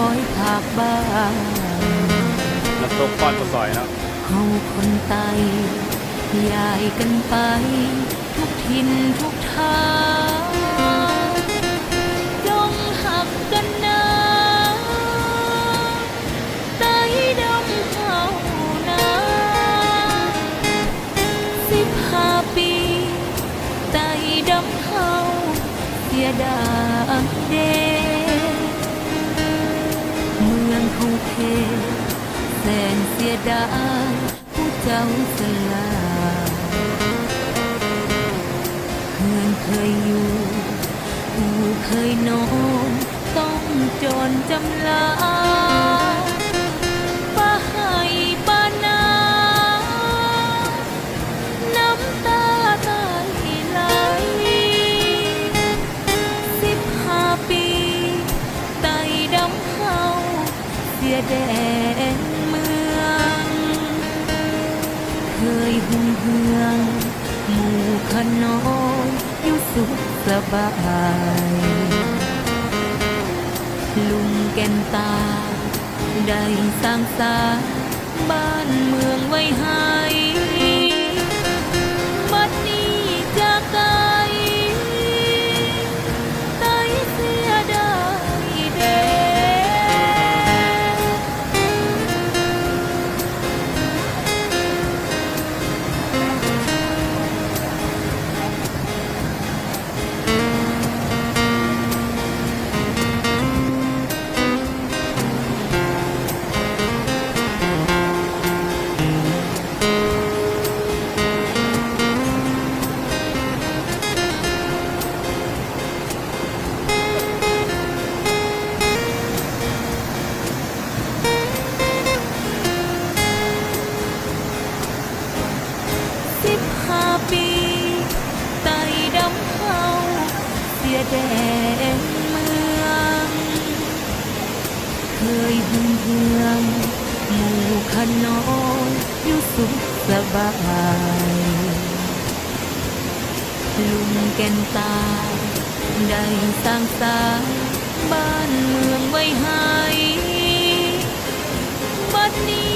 อยภาคบ้านน้ำตกก้อนก็ซอยเนาะเฮาคนไตย้ายกันไปทุกถิ่นทุกทางจงหักกันนะไต้ดำเฮานะ15 ปีไต้ดำเฮาเสียดายเดเมืองเฮาเพแสนเสียดายผู้เจ้าสลาเพื่อนเคยอยู่ผู้เคยนอนต้องจรจำลาป้าให้ป้านาน้ำตาไหลไหล15 ปีไต้ดำเฮาเสียแดนเมืองเคยหุ่งเฮืองหมู่ขนอยอยู่สุขสบายลุงแก่นตาได้สร้างสรรค์บ้านเมืองไว้ให้บัดนี้จากไกลไต้เสียดายเด้ 15 ปีไต้ดำเฮาเสียแดนเมืองเคยหุ่งเฮืองหมู่ขนอยอยู่สุขสบายลุงแก่นตาได้สร้างสรรค์บ้านเมืองไว้ให้บัดนี้